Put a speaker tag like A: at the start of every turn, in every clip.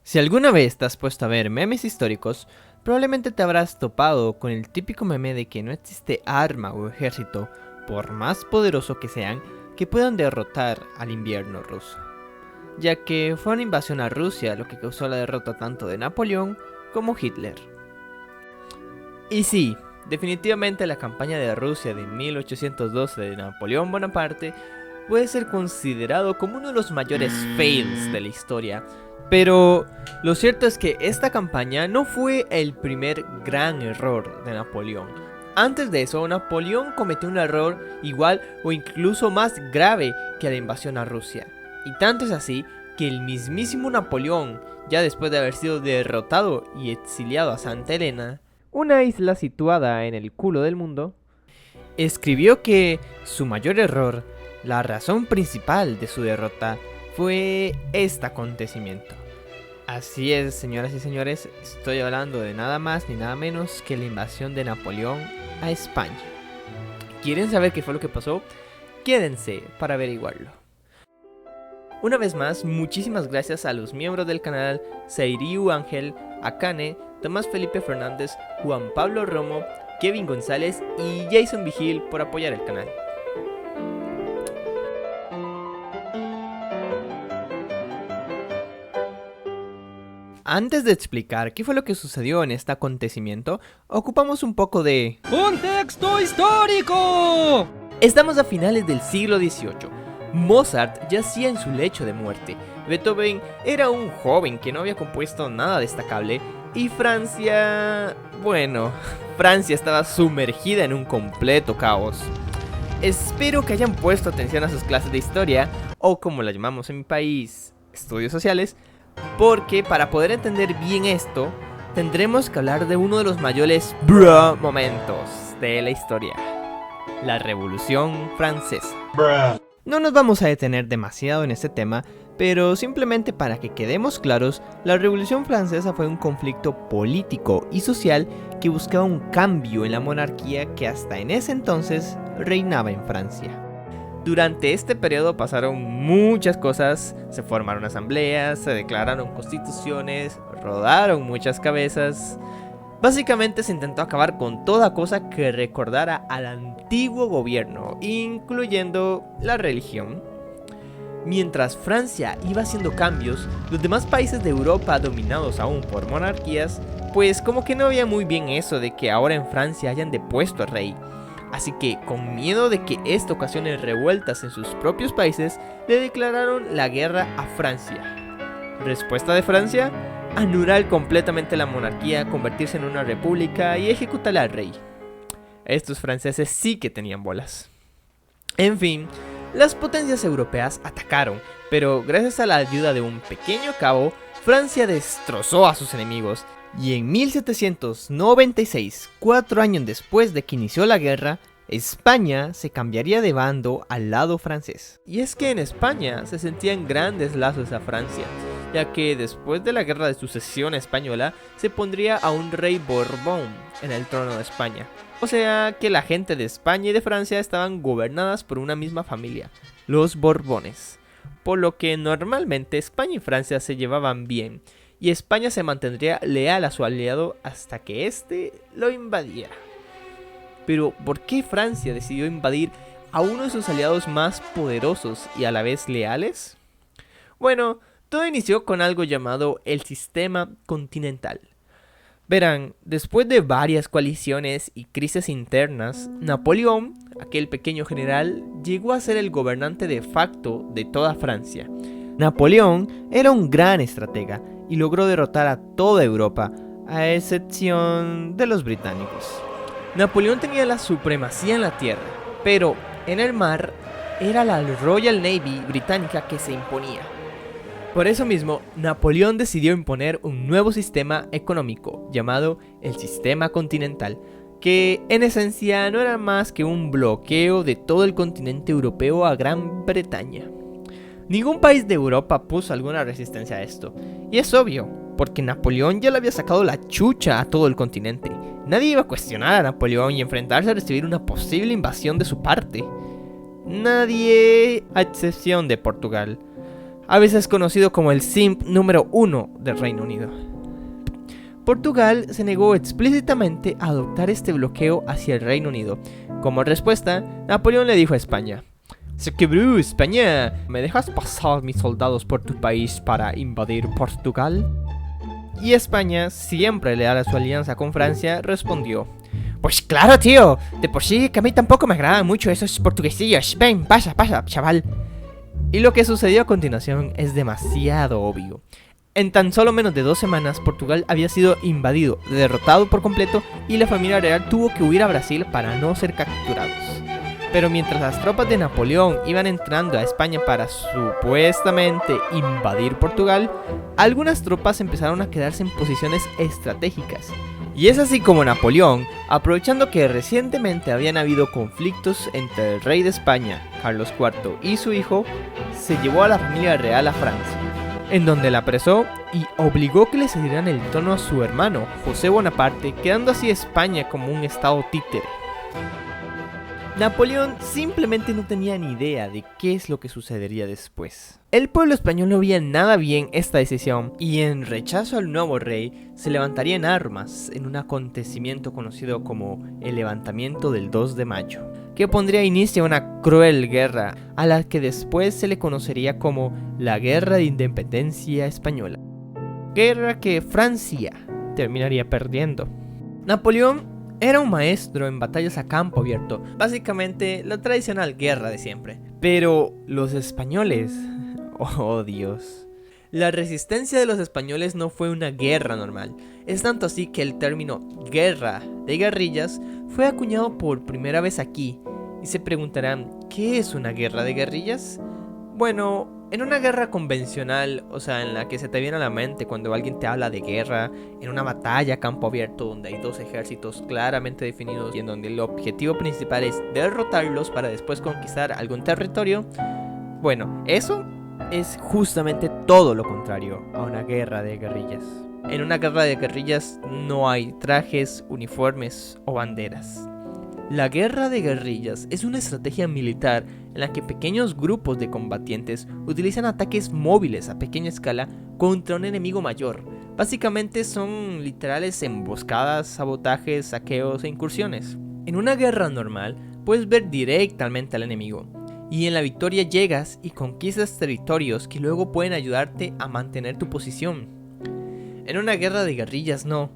A: Si alguna vez te has puesto a ver memes históricos, probablemente te habrás topado con el típico meme de que no existe arma o ejército, por más poderoso que sean, que puedan derrotar al invierno ruso, ya que fue una invasión a Rusia lo que causó la derrota tanto de Napoleón como Hitler. Y sí, definitivamente la campaña de Rusia de 1812 de Napoleón Bonaparte puede ser considerado como uno de los mayores fails de la historia. Pero lo cierto es que esta campaña no fue el primer gran error de Napoleón. Antes de eso, Napoleón cometió un error igual o incluso más grave que la invasión a Rusia. Y tanto es así que el mismísimo Napoleón, ya después de haber sido derrotado y exiliado a Santa Helena, una isla situada en el culo del mundo, escribió que su mayor error, la razón principal de su derrota, fue este acontecimiento. Así es, señoras y señores, estoy hablando de nada más ni nada menos que la invasión de Napoleón a España. ¿Quieren saber qué fue lo que pasó? Quédense para averiguarlo. Una vez más, muchísimas gracias a los miembros del canal Seiriu Ángel, Akane, Tomás Felipe Fernández, Juan Pablo Romo, Kevin González y Jason Vigil por apoyar el canal. Antes de explicar qué fue lo que sucedió en este acontecimiento, ocupamos un poco de
B: ¡contexto histórico!
A: Estamos a finales del siglo XVIII. Mozart yacía en su lecho de muerte. Beethoven era un joven que no había compuesto nada destacable. Y Francia... bueno, Francia estaba sumergida en un completo caos. Espero que hayan puesto atención a sus clases de historia, o como la llamamos en mi país, estudios sociales, porque para poder entender bien esto, tendremos que hablar de uno de los mayores momentos de la historia: la Revolución Francesa. No nos vamos a detener demasiado en este tema, pero simplemente para que quedemos claros, la Revolución Francesa fue un conflicto político y social que buscaba un cambio en la monarquía que hasta en ese entonces reinaba en Francia. Durante este periodo pasaron muchas cosas, se formaron asambleas, se declararon constituciones, rodaron muchas cabezas. Básicamente se intentó acabar con toda cosa que recordara al antiguo gobierno, incluyendo la religión. Mientras Francia iba haciendo cambios, los demás países de Europa dominados aún por monarquías, pues como que no veían muy bien eso de que ahora en Francia hayan depuesto al rey. Así que, con miedo de que esto ocasione revueltas en sus propios países, le declararon la guerra a Francia. Respuesta de Francia: anular completamente la monarquía, convertirse en una república y ejecutar al rey. Estos franceses sí que tenían bolas. En fin, las potencias europeas atacaron, pero gracias a la ayuda de un pequeño cabo, Francia destrozó a sus enemigos. Y en 1796, 4 años después de que inició la guerra, España se cambiaría de bando al lado francés. Y es que en España se sentían grandes lazos a Francia, ya que después de la guerra de sucesión española se pondría a un rey Borbón en el trono de España. O sea que la gente de España y de Francia estaban gobernadas por una misma familia, los Borbones. Por lo que normalmente España y Francia se llevaban bien, y España se mantendría leal a su aliado hasta que éste lo invadiera. Pero ¿por qué Francia decidió invadir a uno de sus aliados más poderosos y a la vez leales? Bueno, todo inició con algo llamado el Sistema Continental. Verán, después de varias coaliciones y crisis internas, Napoleón, aquel pequeño general, llegó a ser el gobernante de facto de toda Francia. Napoleón era un gran estratega y logró derrotar a toda Europa, a excepción de los británicos. Napoleón tenía la supremacía en la tierra, pero en el mar era la Royal Navy británica que se imponía. Por eso mismo, Napoleón decidió imponer un nuevo sistema económico llamado el Sistema Continental, que en esencia no era más que un bloqueo de todo el continente europeo a Gran Bretaña. Ningún país de Europa puso alguna resistencia a esto, y es obvio, porque Napoleón ya le había sacado la chucha a todo el continente. Nadie iba a cuestionar a Napoleón y enfrentarse a recibir una posible invasión de su parte. Nadie, a excepción de Portugal. a veces conocido como el simp número 1 del Reino Unido. Portugal se negó explícitamente a adoptar este bloqueo hacia el Reino Unido. Como respuesta, Napoleón le dijo a España: "Sequebrú, España, ¿me dejas pasar mis soldados por tu país para invadir Portugal?" Y España, siempre leal a su alianza con Francia, respondió: "Pues claro, tío, de por sí que a mí tampoco me agradan mucho esos portuguesillos. Ven, pasa, chaval." Y lo que sucedió a continuación es demasiado obvio. En tan solo menos de 2 semanas, Portugal había sido invadido, derrotado por completo, y la familia real tuvo que huir a Brasil para no ser capturados. Pero mientras las tropas de Napoleón iban entrando a España para supuestamente invadir Portugal, algunas tropas empezaron a quedarse en posiciones estratégicas. Y es así como Napoleón, aprovechando que recientemente habían habido conflictos entre el rey de España, Carlos IV, y su hijo, se llevó a la familia real a Francia, en donde la apresó y obligó que le cedieran el trono a su hermano, José Bonaparte, quedando así España como un estado títere. Napoleón simplemente no tenía ni idea de qué es lo que sucedería después. El pueblo español no veía nada bien esta decisión y, en rechazo al nuevo rey, se levantaría en armas en un acontecimiento conocido como el levantamiento del 2 de mayo, que pondría inicio a una cruel guerra a la que después se le conocería como la Guerra de Independencia Española, guerra que Francia terminaría perdiendo. Napoleón era un maestro en batallas a campo abierto, básicamente la tradicional guerra de siempre. Pero los españoles, oh Dios, la resistencia de los españoles no fue una guerra normal. Es tanto así que el término guerra de guerrillas fue acuñado por primera vez aquí. Y se preguntarán, ¿qué es una guerra de guerrillas? Bueno, en una guerra convencional, o sea, en la que se te viene a la mente cuando alguien te habla de guerra, en una batalla a campo abierto donde hay 2 ejércitos claramente definidos y en donde el objetivo principal es derrotarlos para después conquistar algún territorio, bueno, eso es justamente todo lo contrario a una guerra de guerrillas. En una guerra de guerrillas no hay trajes, uniformes o banderas. La guerra de guerrillas es una estrategia militar en la que pequeños grupos de combatientes utilizan ataques móviles a pequeña escala contra un enemigo mayor. Básicamente son literales emboscadas, sabotajes, saqueos e incursiones. En una guerra normal puedes ver directamente al enemigo, y en la victoria llegas y conquistas territorios que luego pueden ayudarte a mantener tu posición. En una guerra de guerrillas no.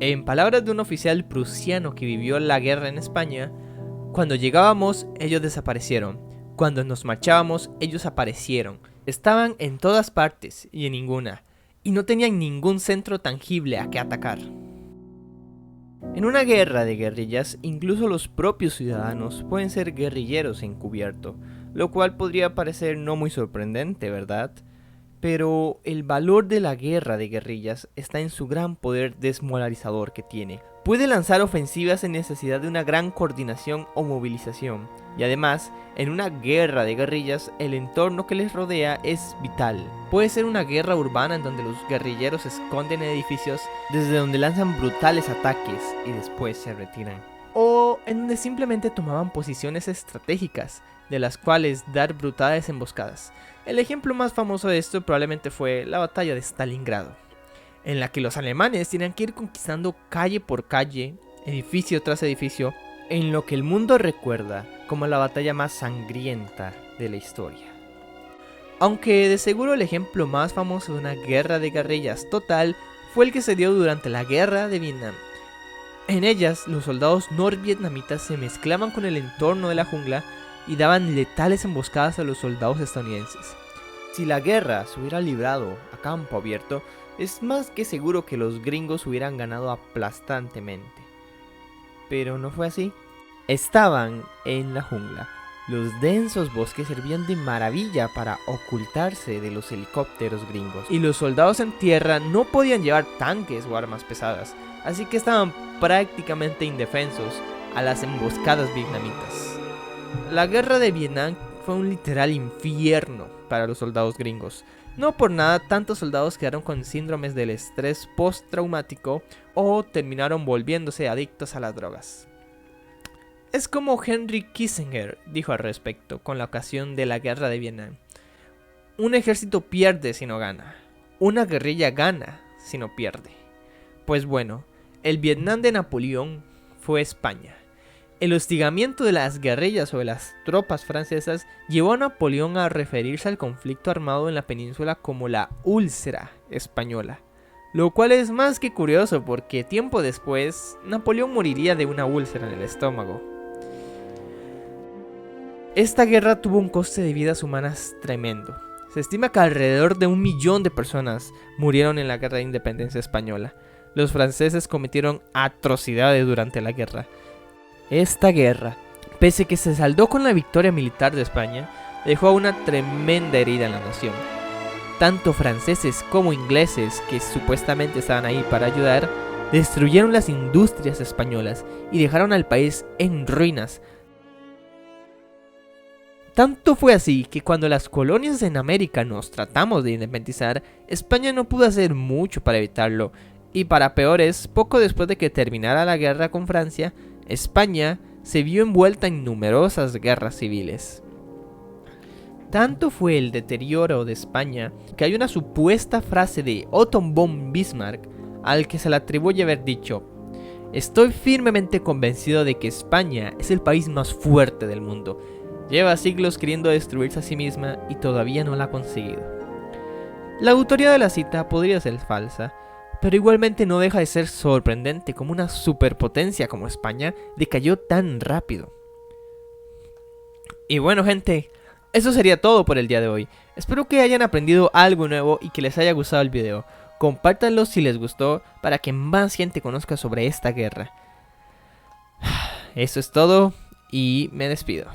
A: En palabras de un oficial prusiano que vivió la guerra en España, cuando llegábamos ellos desaparecieron, cuando nos marchábamos ellos aparecieron, estaban en todas partes y en ninguna, y no tenían ningún centro tangible a que atacar. En una guerra de guerrillas, incluso los propios ciudadanos pueden ser guerrilleros encubierto, lo cual podría parecer no muy sorprendente, ¿verdad? Pero el valor de la guerra de guerrillas está en su gran poder desmoralizador que tiene. Puede lanzar ofensivas sin necesidad de una gran coordinación o movilización. Y además, en una guerra de guerrillas, el entorno que les rodea es vital. Puede ser una guerra urbana en donde los guerrilleros se esconden en edificios desde donde lanzan brutales ataques y después se retiran. O en donde simplemente tomaban posiciones estratégicas, de las cuales dar brutales emboscadas. El ejemplo más famoso de esto probablemente fue la batalla de Stalingrado, en la que los alemanes tenían que ir conquistando calle por calle, edificio tras edificio, en lo que el mundo recuerda como la batalla más sangrienta de la historia. Aunque de seguro el ejemplo más famoso de una guerra de guerrillas total fue el que se dio durante la guerra de Vietnam. En ellas, los soldados norvietnamitas se mezclaban con el entorno de la jungla y daban letales emboscadas a los soldados estadounidenses. Si la guerra se hubiera librado a campo abierto, es más que seguro que los gringos hubieran ganado aplastantemente. Pero no fue así. Estaban en la jungla. Los densos bosques servían de maravilla para ocultarse de los helicópteros gringos, y los soldados en tierra no podían llevar tanques o armas pesadas, así que estaban prácticamente indefensos a las emboscadas vietnamitas. La guerra de Vietnam fue un literal infierno para los soldados gringos. No por nada tantos soldados quedaron con síndromes del estrés postraumático o terminaron volviéndose adictos a las drogas. Es como Henry Kissinger dijo al respecto con la ocasión de la guerra de Vietnam: Un ejército pierde si no gana. Una guerrilla gana si no pierde. Pues bueno, el Vietnam de Napoleón fue España. El hostigamiento de las guerrillas o de las tropas francesas llevó a Napoleón a referirse al conflicto armado en la península como la úlcera española. Lo cual es más que curioso porque tiempo después Napoleón moriría de una úlcera en el estómago. Esta guerra tuvo un coste de vidas humanas tremendo. Se estima que alrededor de 1 millón de personas murieron en la guerra de independencia española. Los franceses cometieron atrocidades durante la guerra. Esta guerra, pese a que se saldó con la victoria militar de España, dejó una tremenda herida en la nación. Tanto franceses como ingleses, que supuestamente estaban ahí para ayudar, destruyeron las industrias españolas y dejaron al país en ruinas. Tanto fue así que cuando las colonias en América nos tratamos de independizar, España no pudo hacer mucho para evitarlo. Y para peores, poco después de que terminara la guerra con Francia, España se vio envuelta en numerosas guerras civiles. Tanto fue el deterioro de España que hay una supuesta frase de Otto von Bismarck al que se le atribuye haber dicho: "Estoy firmemente convencido de que España es el país más fuerte del mundo. Lleva siglos queriendo destruirse a sí misma y todavía no la ha conseguido". La autoría de la cita podría ser falsa, pero igualmente no deja de ser sorprendente cómo una superpotencia como España decayó tan rápido. Y bueno, gente, eso sería todo por el día de hoy. Espero que hayan aprendido algo nuevo y que les haya gustado el video. Compártanlo si les gustó para que más gente conozca sobre esta guerra. Eso es todo y me despido.